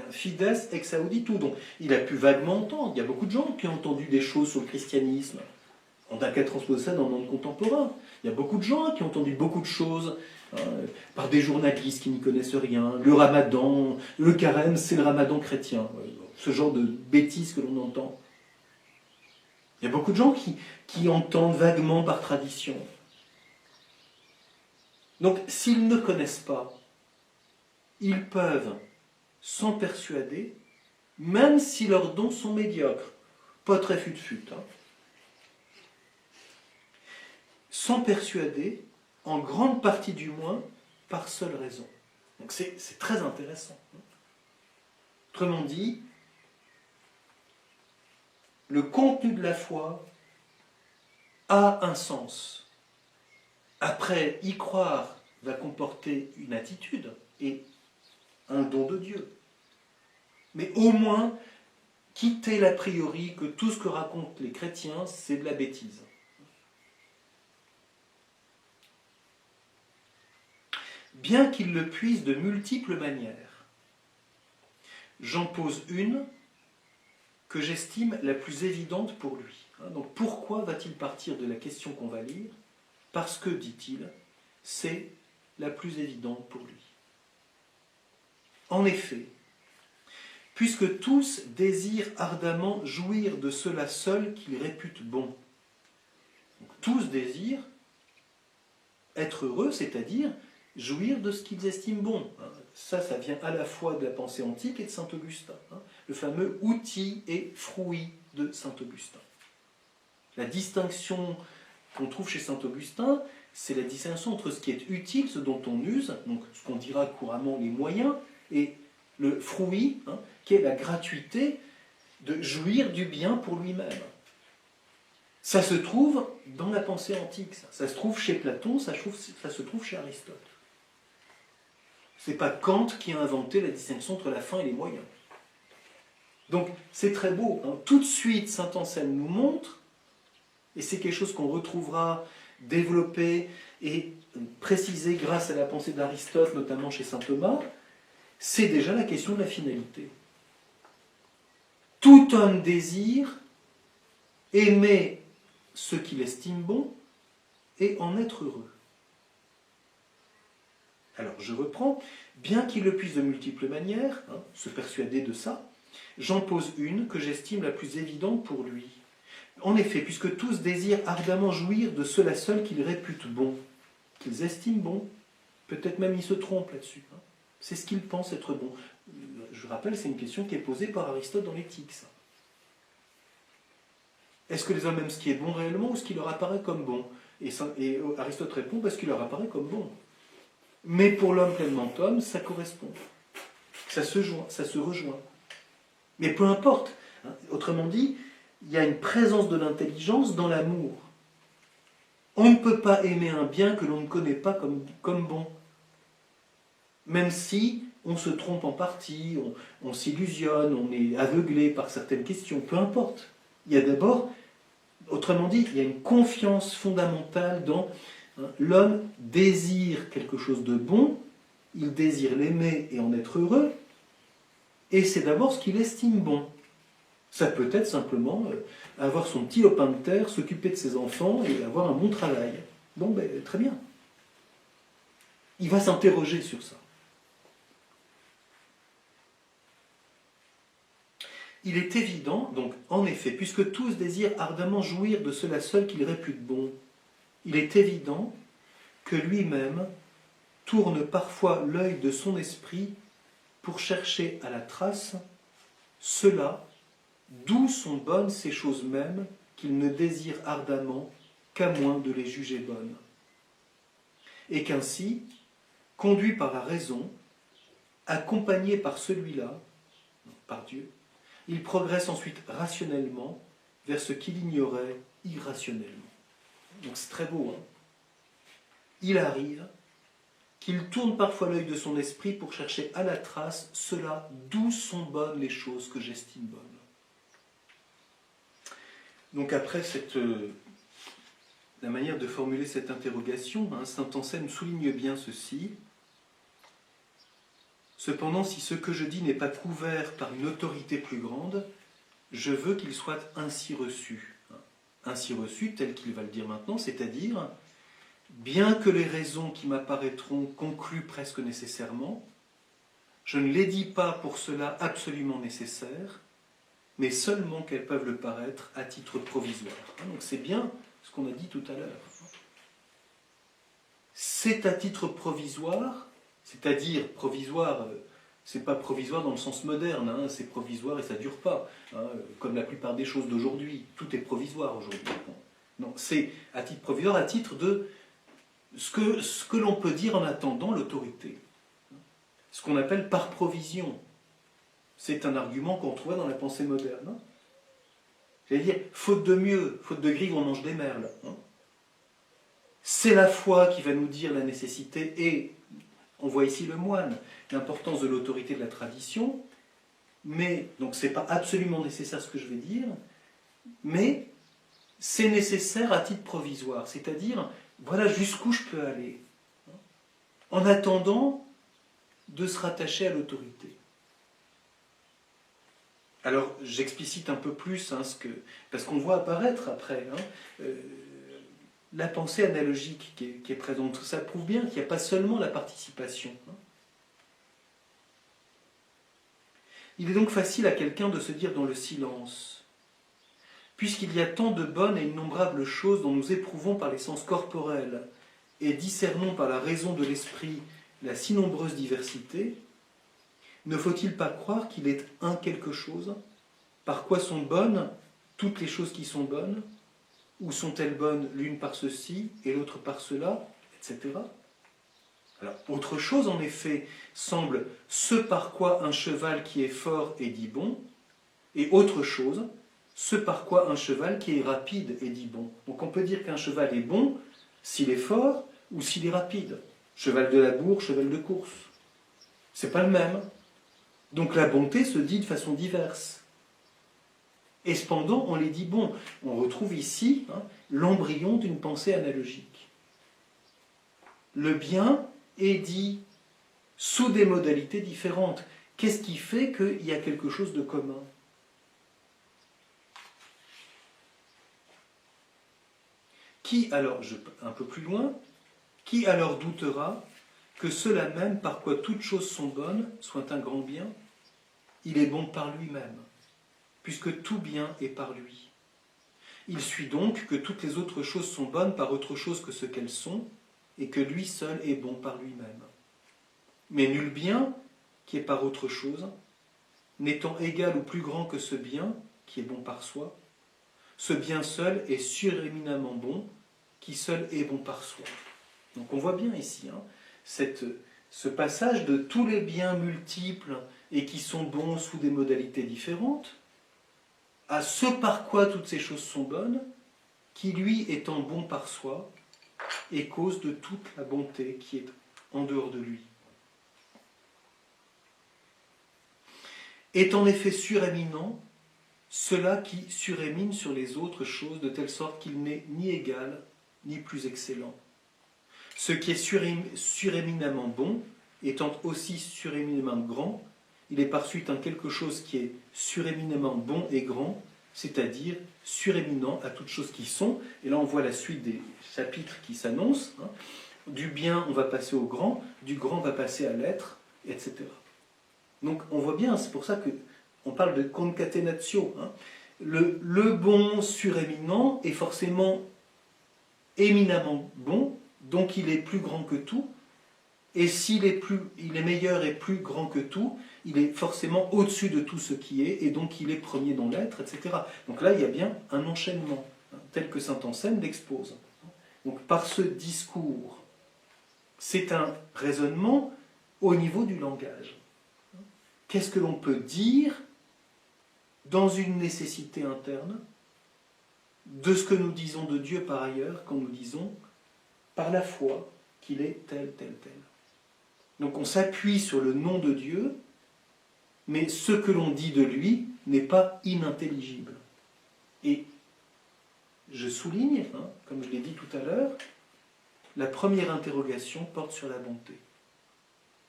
Fides ex auditu, donc il a pu vaguement entendre. Il y a beaucoup de gens qui ont entendu des choses sur le christianisme. On n'a qu'à transposer ça dans le monde contemporain. Il y a beaucoup de gens qui ont entendu beaucoup de choses par des journalistes qui n'y connaissent rien. Le ramadan, le carême, c'est le ramadan chrétien. Ce genre de bêtises que l'on entend. Il y a beaucoup de gens qui entendent vaguement par tradition. Donc, s'ils ne connaissent pas, ils peuvent s'en persuader, même si leurs dons sont médiocres. Pas très fut-fut. S'en persuader, en grande partie du moins, par seule raison. Donc c'est très intéressant. Autrement dit, le contenu de la foi a un sens. Après, y croire va comporter une attitude et un don de Dieu. Mais au moins, quitter l'a priori que tout ce que racontent les chrétiens, c'est de la bêtise. Bien qu'il le puisse de multiples manières, j'en pose une que j'estime la plus évidente pour lui. Donc pourquoi va-t-il partir de la question qu'on va lire? Parce que, dit-il, c'est la plus évidente pour lui. En effet, puisque tous désirent ardemment jouir de cela seul qu'ils réputent bon. Donc, tous désirent être heureux, c'est-à-dire jouir de ce qu'ils estiment bon. Ça vient à la fois de la pensée antique et de saint Augustin. Le fameux outil et fruit de saint Augustin. La distinction qu'on trouve chez saint Augustin, c'est la distinction entre ce qui est utile, ce dont on use, donc ce qu'on dira couramment les moyens, et le fruit, qui est la gratuité de jouir du bien pour lui-même. Ça se trouve dans la pensée antique, ça se trouve chez Platon, ça se trouve chez Aristote. Ce n'est pas Kant qui a inventé la distinction entre la fin et les moyens. Donc c'est très beau. Tout de suite, saint Anselme nous montre, et c'est quelque chose qu'on retrouvera développé et précisé grâce à la pensée d'Aristote, notamment chez saint Thomas, c'est déjà la question de la finalité. Tout homme désire aimer ce qu'il estime bon et en être heureux. Alors, je reprends. Bien qu'il le puisse de multiples manières, se persuader de ça, j'en pose une que j'estime la plus évidente pour lui. En effet, puisque tous désirent ardemment jouir de cela seul qu'ils réputent bon, qu'ils estiment bon, peut-être même ils se trompent là-dessus. C'est ce qu'ils pensent être bon. Je rappelle, c'est une question qui est posée par Aristote dans l'Éthique, ça. Est-ce que les hommes aiment ce qui est bon réellement ou ce qui leur apparaît comme bon ? Et Aristote répond parce qu'il leur apparaît comme bon. Mais pour l'homme pleinement homme, ça correspond. Ça se rejoint. Mais peu importe. Autrement dit, il y a une présence de l'intelligence dans l'amour. On ne peut pas aimer un bien que l'on ne connaît pas comme bon. Même si on se trompe en partie, on s'illusionne, on est aveuglé par certaines questions, peu importe. Il y a d'abord, autrement dit, il y a une confiance fondamentale dans l'homme désire quelque chose de bon, il désire l'aimer et en être heureux, et c'est d'abord ce qu'il estime bon. Ça peut être simplement avoir son petit lopin de terre, s'occuper de ses enfants et avoir un bon travail. Bon, ben, très bien. Il va s'interroger sur ça. Il est évident, donc, en effet, puisque tous désirent ardemment jouir de cela seul qu'ils réputent bon, il est évident que lui-même tourne parfois l'œil de son esprit pour chercher à la trace cela d'où sont bonnes ces choses mêmes qu'il ne désire ardemment qu'à moins de les juger bonnes. Et qu'ainsi, conduit par la raison, accompagné par celui-là, par Dieu, il progresse ensuite rationnellement vers ce qu'il ignorait irrationnellement. Donc c'est très beau. Il arrive qu'il tourne parfois l'œil de son esprit pour chercher à la trace cela d'où sont bonnes les choses que j'estime bonnes. Donc après la manière de formuler cette interrogation, saint Anselme souligne bien ceci. Cependant, si ce que je dis n'est pas couvert par une autorité plus grande, je veux qu'il soit ainsi reçu. Ainsi reçu, tel qu'il va le dire maintenant, c'est-à-dire, bien que les raisons qui m'apparaîtront concluent presque nécessairement, je ne les dis pas pour cela absolument nécessaires, mais seulement qu'elles peuvent le paraître à titre provisoire. Donc c'est bien ce qu'on a dit tout à l'heure. C'est à titre provisoire, c'est-à-dire provisoire, c'est pas provisoire dans le sens moderne, c'est provisoire et ça ne dure pas, comme la plupart des choses d'aujourd'hui. Tout est provisoire aujourd'hui. Non, c'est à titre provisoire, à titre de ce que l'on peut dire en attendant l'autorité. Ce qu'on appelle par provision. C'est un argument qu'on trouve dans la pensée moderne. C'est-à-dire, faute de mieux, faute de grille, on mange des merles. C'est la foi qui va nous dire la nécessité, et on voit ici le moine, l'importance de l'autorité de la tradition, mais, donc c'est pas absolument nécessaire ce que je vais dire, mais c'est nécessaire à titre provisoire, c'est-à-dire, voilà jusqu'où je peux aller, en attendant de se rattacher à l'autorité. Alors, j'explicite un peu plus, parce qu'on voit apparaître après, la pensée analogique qui est présente. Ça prouve bien qu'il n'y a pas seulement la participation. Il est donc facile à quelqu'un de se dire dans le silence, puisqu'il y a tant de bonnes et innombrables choses dont nous éprouvons par les sens corporels et discernons par la raison de l'esprit la si nombreuse diversité, ne faut-il pas croire qu'il est un quelque chose, par quoi sont bonnes toutes les choses qui sont bonnes, ou sont-elles bonnes l'une par ceci et l'autre par cela, etc. Alors, autre chose, en effet, semble ce par quoi un cheval qui est fort est dit bon, et autre chose, ce par quoi un cheval qui est rapide est dit bon. Donc on peut dire qu'un cheval est bon s'il est fort ou s'il est rapide. Cheval de labour, cheval de course. C'est pas le même. Donc la bonté se dit de façon diverse. Et cependant, on les dit bons. On retrouve ici l'embryon d'une pensée analogique. Le bien est dit sous des modalités différentes. Qu'est-ce qui fait qu'il y a quelque chose de commun ? Qui alors, un peu plus loin, qui alors doutera que cela même par quoi toutes choses sont bonnes soit un grand bien ? Il est bon par lui-même, puisque tout bien est par lui. Il suit donc que toutes les autres choses sont bonnes par autre chose que ce qu'elles sont, et que lui seul est bon par lui-même. Mais nul bien, qui est par autre chose, n'étant égal ou plus grand que ce bien, qui est bon par soi, ce bien seul est suréminemment bon, qui seul est bon par soi. Donc on voit bien ici ce passage de tous les biens multiples et qui sont bons sous des modalités différentes, à ce par quoi toutes ces choses sont bonnes, qui lui étant bon par soi, est cause de toute la bonté qui est en dehors de lui. Est en effet suréminent cela qui surémine sur les autres choses de telle sorte qu'il n'est ni égal ni plus excellent. Ce qui est suréminemment bon, étant aussi suréminemment grand, il est par suite un quelque chose qui est suréminemment bon et grand, c'est-à-dire suréminent à toutes choses qui sont. Et là on voit la suite des chapitres qui s'annoncent. Du bien on va passer au grand, du grand on va passer à l'être, etc. Donc on voit bien, c'est pour ça qu'on parle de concatenatio. Le bon suréminent est forcément éminemment bon, donc il est plus grand que tout, et s'il est meilleur et plus grand que tout, il est forcément au-dessus de tout ce qui est, et donc il est premier dans l'être, etc. Donc là, il y a bien un enchaînement, tel que saint Anselme l'expose. Donc par ce discours, c'est un raisonnement au niveau du langage. Qu'est-ce que l'on peut dire dans une nécessité interne de ce que nous disons de Dieu par ailleurs, quand nous disons par la foi qu'il est tel, tel, tel. Donc on s'appuie sur le nom de Dieu, mais ce que l'on dit de lui n'est pas inintelligible. Et je souligne, comme je l'ai dit tout à l'heure, la première interrogation porte sur la bonté.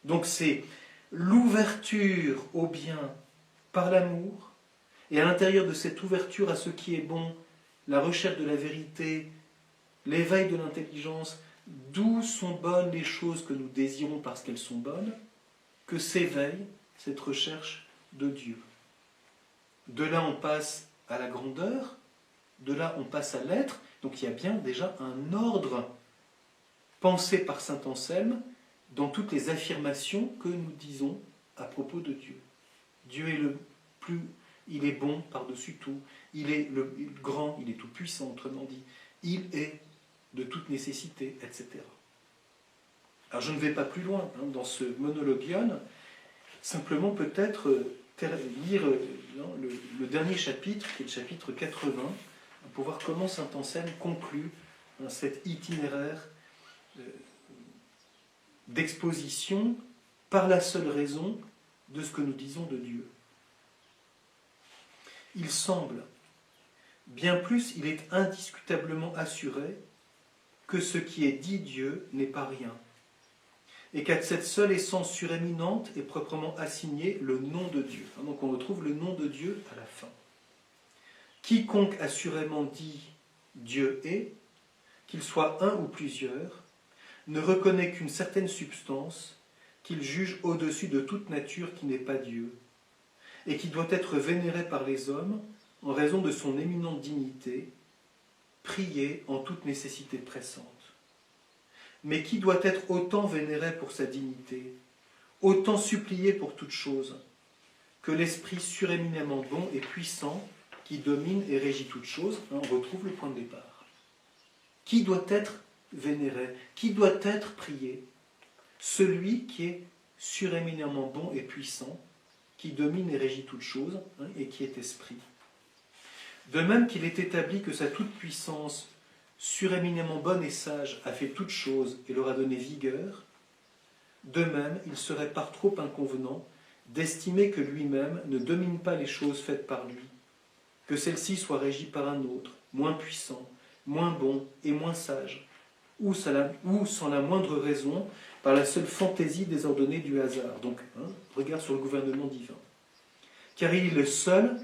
Donc c'est l'ouverture au bien par l'amour, et à l'intérieur de cette ouverture à ce qui est bon, la recherche de la vérité, l'éveil de l'intelligence, d'où sont bonnes les choses que nous désirons parce qu'elles sont bonnes, que s'éveille cette recherche de Dieu. De là on passe à la grandeur, de là on passe à l'être, donc il y a bien déjà un ordre pensé par saint Anselme dans toutes les affirmations que nous disons à propos de Dieu. Dieu est il est bon par-dessus tout, il est le grand, il est tout puissant, autrement dit, il est de toute nécessité, etc. Alors je ne vais pas plus loin dans ce monologion, simplement peut-être lire le dernier chapitre, qui est le chapitre 80, pour voir comment saint Anselme conclut cet itinéraire d'exposition par la seule raison de ce que nous disons de Dieu. Il semble, bien plus il est indiscutablement assuré que ce qui est dit Dieu n'est pas rien, et qu'à cette seule essence suréminente est proprement assigné le nom de Dieu. Donc on retrouve le nom de Dieu à la fin. Quiconque assurément dit Dieu est, qu'il soit un ou plusieurs, ne reconnaît qu'une certaine substance qu'il juge au-dessus de toute nature qui n'est pas Dieu, et qui doit être vénérée par les hommes en raison de son éminente dignité, priée en toute nécessité pressante. Mais qui doit être autant vénéré pour sa dignité, autant supplié pour toute chose, que l'esprit suréminemment bon et puissant qui domine et régit toute chose. On retrouve le point de départ. Qui doit être vénéré? Qui doit être prié? Celui qui est suréminemment bon et puissant, qui domine et régit toutes choses, et qui est esprit. De même qu'il est établi que sa toute-puissance, suréminemment bonne et sage, a fait toutes choses et leur a donné vigueur, de même il serait par trop inconvenant d'estimer que lui-même ne domine pas les choses faites par lui, que celles-ci soient régies par un autre, moins puissant, moins bon et moins sage, ou sans la moindre raison, par la seule fantaisie désordonnée du hasard. Donc, regard sur le gouvernement divin. Car il est le seul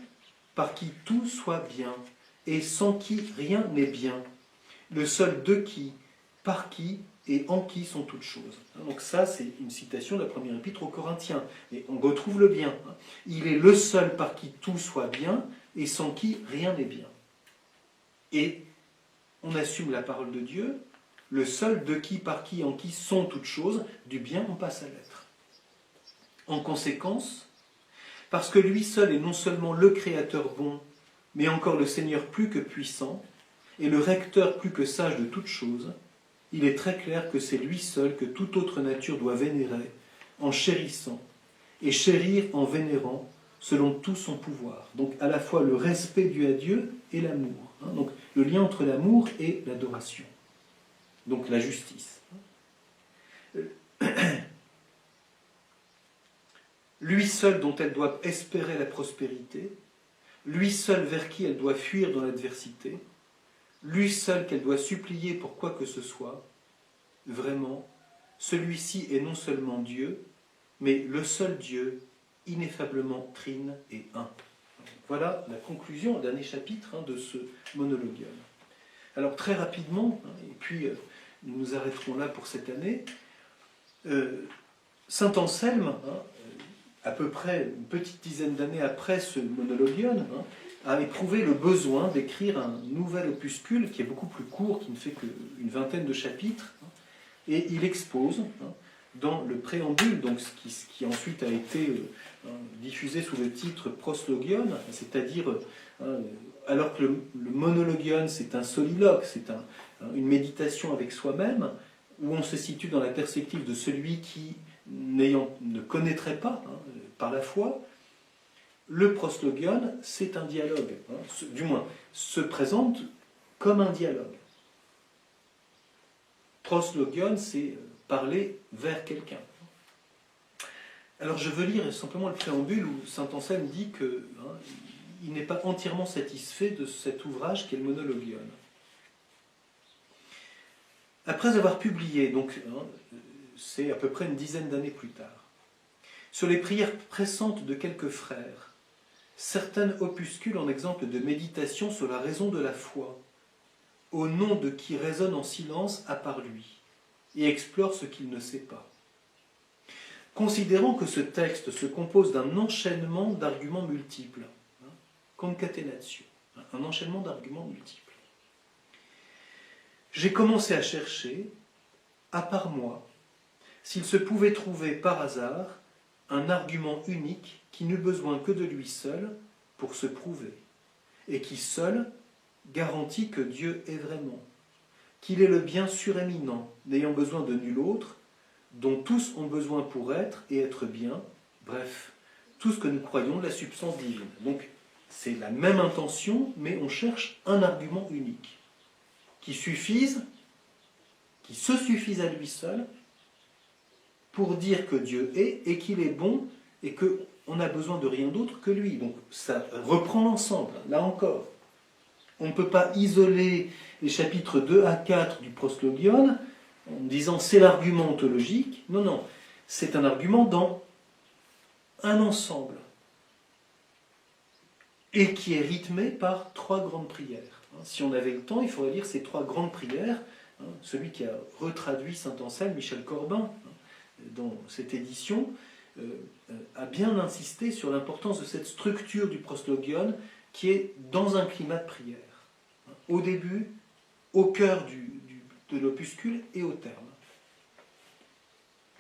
par qui tout soit bien, et sans qui rien n'est bien, le seul de qui, par qui et en qui sont toutes choses. Donc ça, c'est une citation de la première épître aux Corinthiens. Et on retrouve le bien. Il est le seul par qui tout soit bien, et sans qui rien n'est bien. Et on assume la parole de Dieu, le seul de qui, par qui, en qui sont toutes choses, du bien on passe à l'être. En conséquence, parce que lui seul est non seulement le Créateur bon, mais encore le Seigneur plus que puissant, et le Recteur plus que sage de toutes choses, il est très clair que c'est lui seul que toute autre nature doit vénérer, en chérissant, et chérir en vénérant, selon tout son pouvoir. Donc à la fois le respect dû à Dieu et l'amour. Donc le lien entre l'amour et l'adoration. Donc la justice. Lui seul dont elle doit espérer la prospérité, lui seul vers qui elle doit fuir dans l'adversité, lui seul qu'elle doit supplier pour quoi que ce soit, vraiment, celui-ci est non seulement Dieu, mais le seul Dieu, ineffablement trine et un. Voilà la conclusion, le dernier chapitre de ce monologion. Alors très rapidement, et puis nous nous arrêterons là pour cette année, Saint Anselme, à peu près une petite dizaine d'années après ce monologion, a éprouvé le besoin d'écrire un nouvel opuscule qui est beaucoup plus court, qui ne fait qu'une vingtaine de chapitres, et il expose dans le préambule, donc ce qui ensuite a été diffusé sous le titre Proslogion, c'est-à-dire, alors que le monologion c'est un soliloque, c'est une méditation avec soi-même, où on se situe dans la perspective de celui qui ne connaîtrait pas par la foi, le proslogion, c'est un dialogue, du moins, se présente comme un dialogue. Proslogion, c'est parler vers quelqu'un. Alors je veux lire simplement le préambule où saint Anselme dit qu'il n'est pas entièrement satisfait de cet ouvrage qu'est le monologion. Après avoir publié, donc c'est à peu près une dizaine d'années plus tard, sur les prières pressantes de quelques frères, certains opuscules en exemple de méditation sur la raison de la foi, au nom de qui résonne en silence à part lui, et explore ce qu'il ne sait pas. Considérant que ce texte se compose d'un enchaînement d'arguments multiples, concatenatio, un enchaînement d'arguments multiples, j'ai commencé à chercher, à part moi, s'il se pouvait trouver par hasard un argument unique qui n'eût besoin que de lui seul pour se prouver, et qui seul garantit que Dieu est vraiment, qu'il est le bien suréminent, n'ayant besoin de nul autre, dont tous ont besoin pour être et être bien, bref, tout ce que nous croyons de la substance divine. Donc, c'est la même intention, mais on cherche un argument unique, qui se suffise à lui seul, pour dire que Dieu est, et qu'il est bon, et qu'on n'a besoin de rien d'autre que lui. Donc, ça reprend l'ensemble, là encore. On ne peut pas isoler les chapitres 2 à 4 du proslogion en disant c'est l'argument ontologique. Non, non, c'est un argument dans un ensemble et qui est rythmé par 3 grandes prières. Si on avait le temps, il faudrait lire ces 3 grandes prières. Celui qui a retraduit saint Anselme, Michel Corbin, dans cette édition, a bien insisté sur l'importance de cette structure du proslogion qui est dans un climat de prière. Au début, au cœur de l'opuscule et au terme.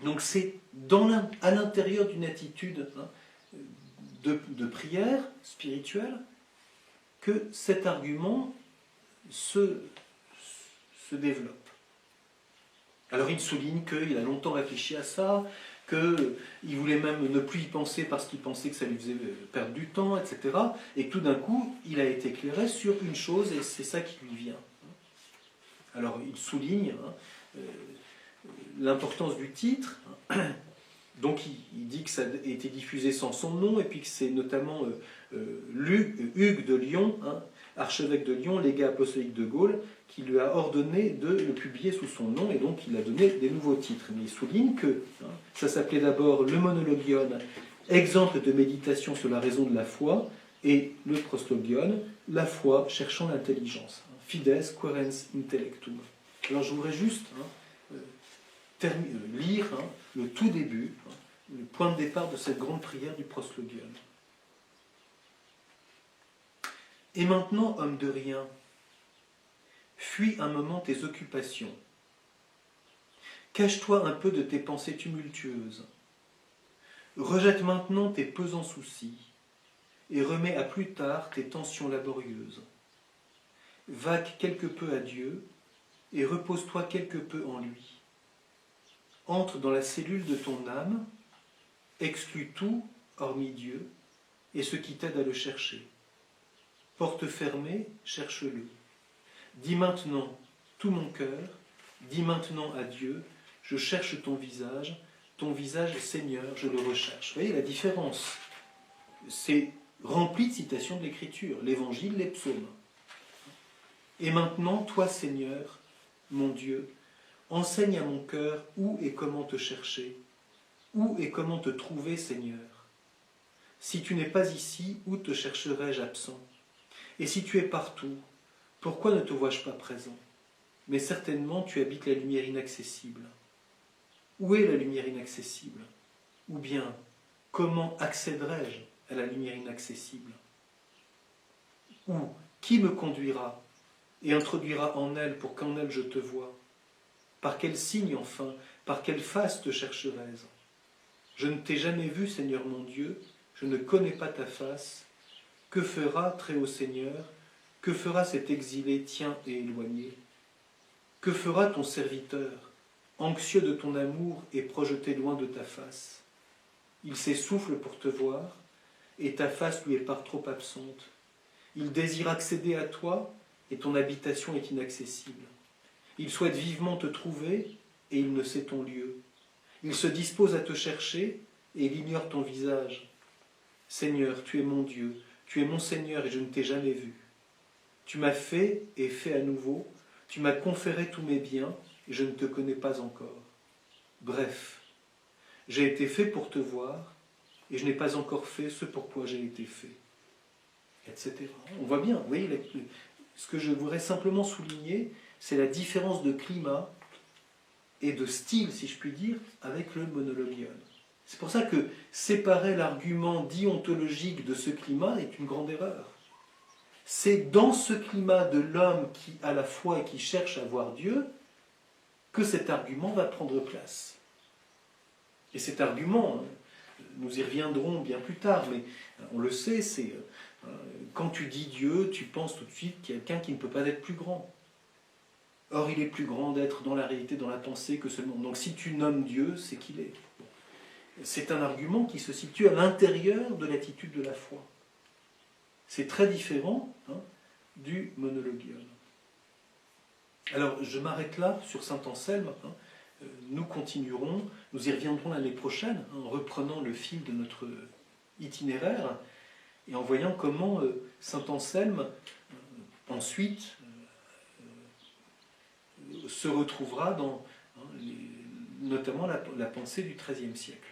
Donc c'est à l'intérieur d'une attitude de prière spirituelle que cet argument se se développe. Alors il souligne qu'il a longtemps réfléchi à ça, qu'il voulait même ne plus y penser parce qu'il pensait que ça lui faisait perdre du temps, etc. Et que tout d'un coup, il a été éclairé sur une chose et c'est ça qui lui vient. Alors il souligne l'importance du titre. Donc il dit que ça a été diffusé sans son nom et puis que c'est notamment Hugues de Lyon, archevêque de Lyon, légat apostolique de Gaulle, qui lui a ordonné de le publier sous son nom et donc il a donné des nouveaux titres. Mais il souligne que ça s'appelait d'abord le Monologion, exemple de méditation sur la raison de la foi, et le Proslogion, la foi cherchant l'intelligence, Fides Querens Intellectum. Alors je voudrais juste lire le tout début, le point de départ de cette grande prière du Proslogion. Et maintenant, homme de rien, fuis un moment tes occupations. Cache-toi un peu de tes pensées tumultueuses. Rejette maintenant tes pesants soucis et remets à plus tard tes tensions laborieuses. Vaque quelque peu à Dieu et repose-toi quelque peu en lui. Entre dans la cellule de ton âme, exclus tout, hormis Dieu, et ce qui t'aide à le chercher. Porte fermée, cherche-le. Dis maintenant tout mon cœur, dis maintenant à Dieu, je cherche ton visage, Seigneur, je le recherche. Vous voyez la différence? C'est rempli de citations de l'Écriture, l'Évangile, les psaumes. Et maintenant, toi Seigneur, mon Dieu, enseigne à mon cœur où et comment te chercher, où et comment te trouver, Seigneur. Si tu n'es pas ici, où te chercherai-je absent? Et si tu es partout, pourquoi ne te vois-je pas présent? Mais certainement tu habites la lumière inaccessible. Où est la lumière inaccessible? Ou bien, comment accéderai-je à la lumière inaccessible? Ou qui me conduira et introduira en elle pour qu'en elle je te voie? Par quel signe enfin, par quelle face te chercherai-je? Je ne t'ai jamais vu, Seigneur mon Dieu, je ne connais pas ta face. Que fera, très haut Seigneur, que fera cet exilé tien et éloigné? Que fera ton serviteur, anxieux de ton amour et projeté loin de ta face? Il s'essouffle pour te voir, et ta face lui est par trop absente. Il désire accéder à toi, et ton habitation est inaccessible. Il souhaite vivement te trouver, et il ne sait ton lieu. Il se dispose à te chercher, et il ignore ton visage. Seigneur, tu es mon Dieu, tu es mon Seigneur, et je ne t'ai jamais vu. Tu m'as fait et fait à nouveau, tu m'as conféré tous mes biens, et je ne te connais pas encore. Bref, j'ai été fait pour te voir, et je n'ai pas encore fait ce pourquoi j'ai été fait, etc. On voit bien, vous voyez, ce que je voudrais simplement souligner, c'est la différence de climat et de style, si je puis dire, avec le Monologion. C'est pour ça que séparer l'argument déontologique de ce climat est une grande erreur. C'est dans ce climat de l'homme qui a la foi et qui cherche à voir Dieu que cet argument va prendre place. Et cet argument, nous y reviendrons bien plus tard, mais on le sait, c'est quand tu dis Dieu, tu penses tout de suite qu'il y a quelqu'un qui ne peut pas être plus grand. Or, il est plus grand d'être dans la réalité, dans la pensée que ce monde. Donc si tu nommes Dieu, c'est qu'il est. C'est un argument qui se situe à l'intérieur de l'attitude de la foi. C'est très différent du Monologion. Alors, je m'arrête là sur saint Anselme. Nous continuerons, nous y reviendrons l'année prochaine, en reprenant le fil de notre itinéraire et en voyant comment saint Anselme, ensuite, se retrouvera dans notamment la pensée du XIIIe siècle.